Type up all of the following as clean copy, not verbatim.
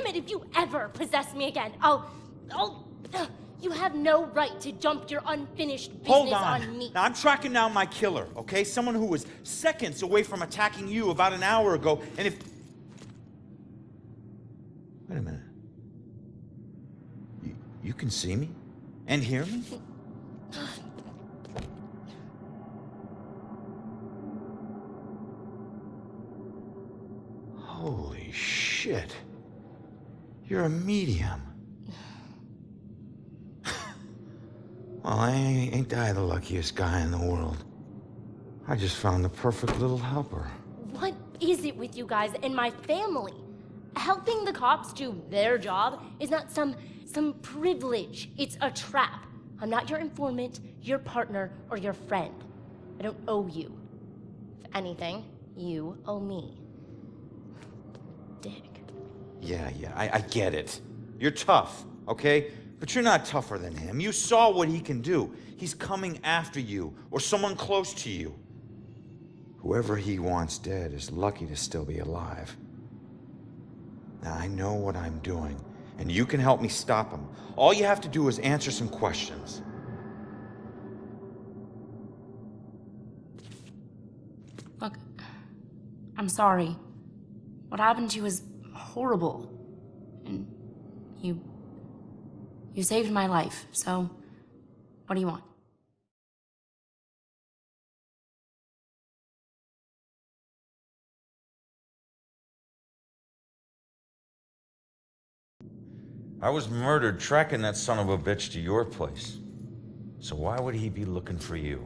it if you ever possess me again. You have no right to dump your unfinished business on me. Now, I'm tracking down my killer, okay? Someone who was seconds away from attacking you about an hour ago, and if... Wait a minute. You can see me? And hear me? Holy shit. You're a medium. Well, ain't I the luckiest guy in the world? I just found the perfect little helper. What is it with you guys and my family? Helping the cops do their job is not some privilege. It's a trap. I'm not your informant, your partner, or your friend. I don't owe you. If anything, you owe me. Dick. Yeah, I get it. You're tough, okay? But you're not tougher than him. You saw what he can do. He's coming after you, or someone close to you. Whoever he wants dead is lucky to still be alive. Now, I know what I'm doing, and you can help me stop him. All you have to do is answer some questions. Look, I'm sorry. What happened to you is horrible. And you saved my life, so what do you want? I was murdered tracking that son of a bitch to your place. So why would he be looking for you?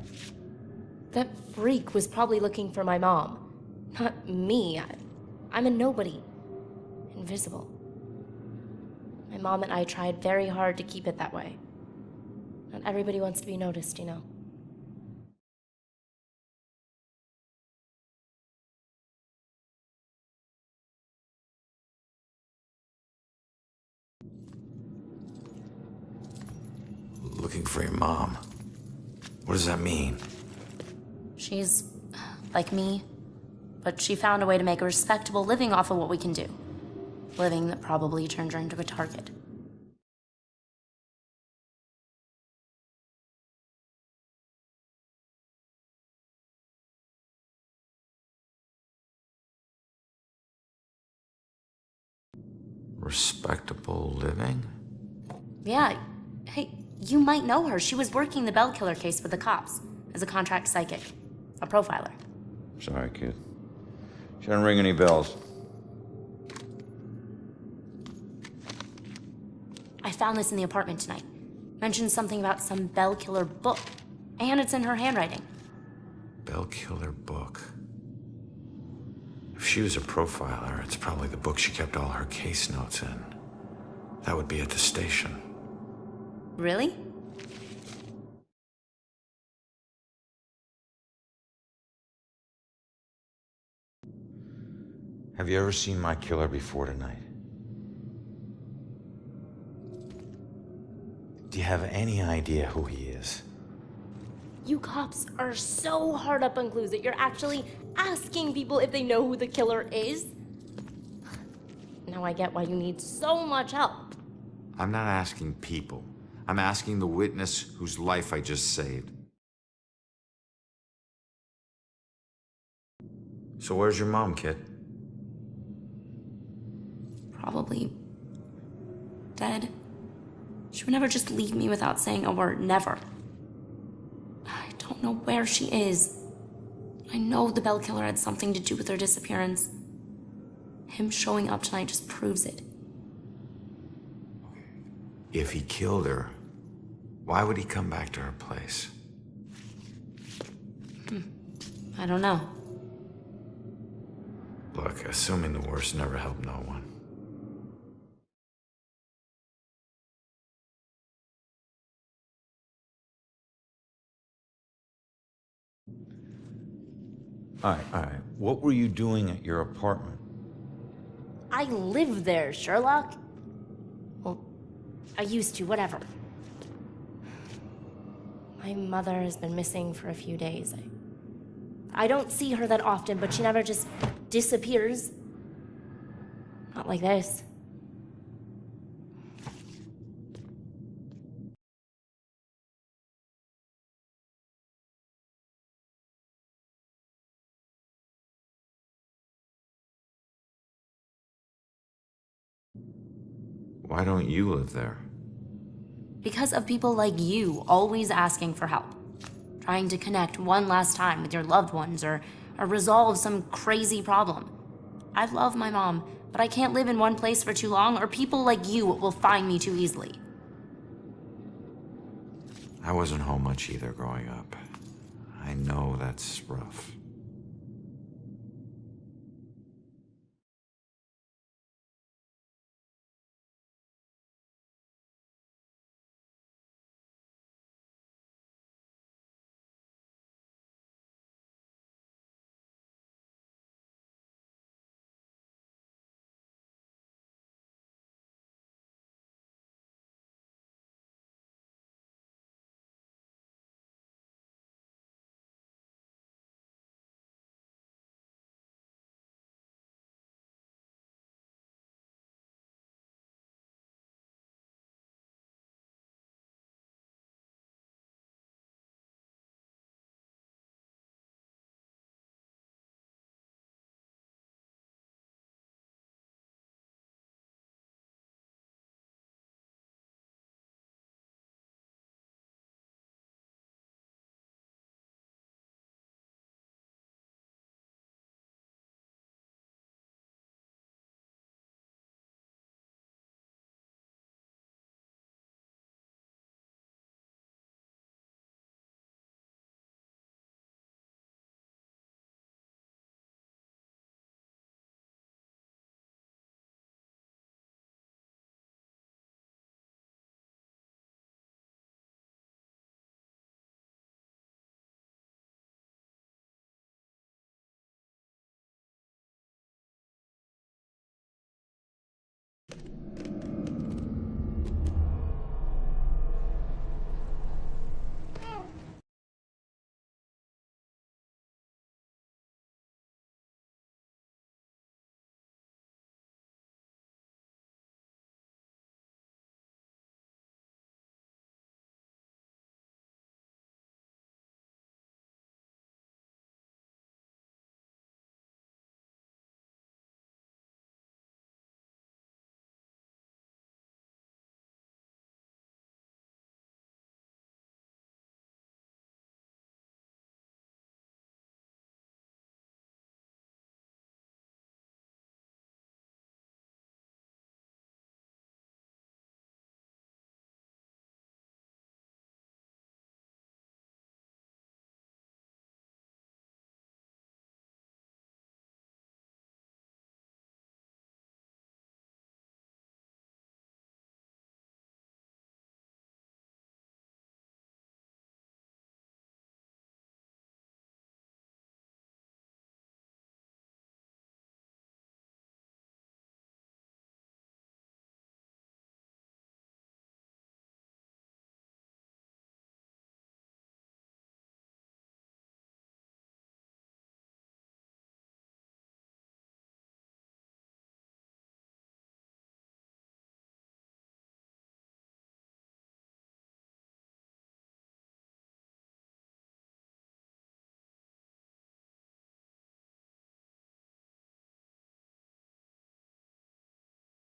That freak was probably looking for my mom. Not me. I'm a nobody. Invisible. My mom and I tried very hard to keep it that way. Not everybody wants to be noticed, you know. Looking for your mom. What does that mean? She's like me, but she found a way to make a respectable living off of what we can do. Living that probably turned her into a target. Respectable living? Yeah, hey, you might know her. She was working the Bell Killer case with the cops as a contract psychic, a profiler. Sorry, kid. She didn't ring any bells. I found this in the apartment tonight. Mentioned something about some Bell Killer book, and it's in her handwriting. Bell Killer book. If she was a profiler, it's probably the book she kept all her case notes in. That would be at the station. Really? Have you ever seen my killer before tonight? Do you have any idea who he is? You cops are so hard up on clues that you're actually asking people if they know who the killer is. Now I get why you need so much help. I'm not asking people. I'm asking the witness whose life I just saved. So where's your mom, kid? Probably dead. She would never just leave me without saying a word, never. I don't know where she is. I know the Bell Killer had something to do with her disappearance. Him showing up tonight just proves it. If he killed her, why would he come back to her place? I don't know. Look, assuming the worst never helped no one. All right. What were you doing at your apartment? I live there, Sherlock. Well, I used to, whatever. My mother has been missing for a few days. I don't see her that often, but she never just disappears. Not like this. Why don't you live there? Because of people like you always asking for help. Trying to connect one last time with your loved ones or resolve some crazy problem. I love my mom, but I can't live in one place for too long or people like you will find me too easily. I wasn't home much either growing up. I know that's rough.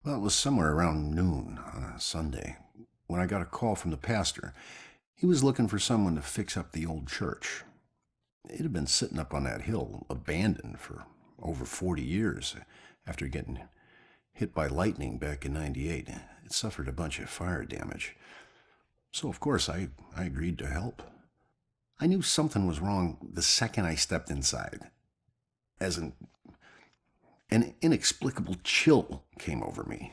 Well, it was somewhere around noon on a Sunday when I got a call from the pastor. He was looking for someone to fix up the old church. It had been sitting up on that hill, abandoned for over 40 years after getting hit by lightning back in '98. It suffered a bunch of fire damage. So, of course, I agreed to help. I knew something was wrong the second I stepped inside, as an inexplicable chill came over me.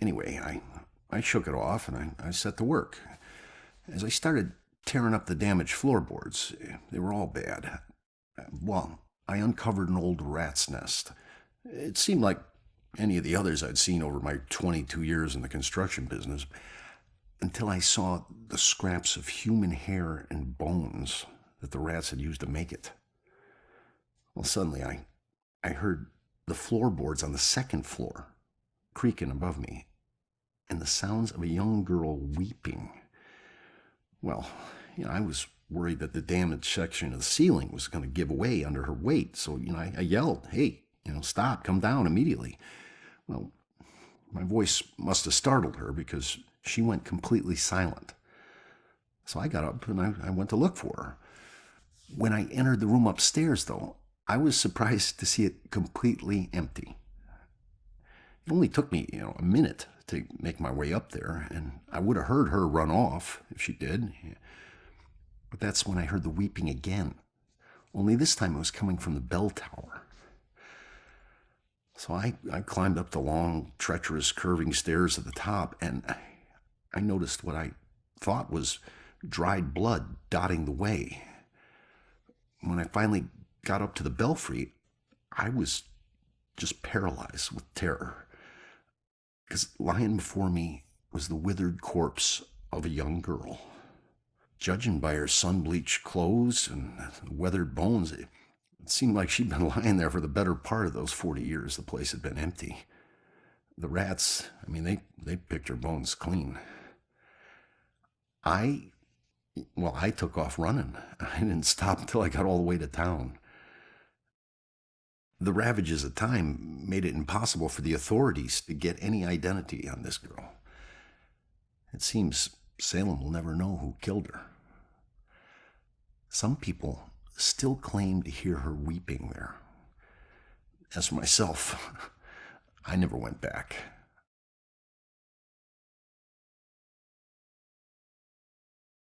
Anyway, I shook it off and I set to work. As I started tearing up the damaged floorboards, they were all bad. Well, I uncovered an old rat's nest. It seemed like any of the others I'd seen over my 22 years in the construction business, until I saw the scraps of human hair and bones that the rats had used to make it. Well, suddenly I heard the floorboards on the second floor creaking above me, and the sounds of a young girl weeping. Well, I was worried that the damaged section of the ceiling was going to give way under her weight, so, I yelled, "Hey, stop, come down immediately." Well, My voice must have startled her because she went completely silent. So I got up and I went to look for her. When I entered the room upstairs, though, I was surprised to see it completely empty. It only took me, a minute to make my way up there, and I would have heard her run off if she did. But that's when I heard the weeping again. Only this time it was coming from the bell tower. So I climbed up the long, treacherous, curving stairs at the top, and I noticed what I thought was dried blood dotting the way. When I finally got up to the belfry, I was just paralyzed with terror. Because lying before me was the withered corpse of a young girl. Judging by her sun-bleached clothes and weathered bones, it seemed like she'd been lying there for the better part of those 40 years the place had been empty. The rats, they picked her bones clean. I took off running. I didn't stop until I got all the way to town. The ravages of time made it impossible for the authorities to get any identity on this girl. It seems Salem will never know who killed her. Some people still claim to hear her weeping there. As for myself, I never went back.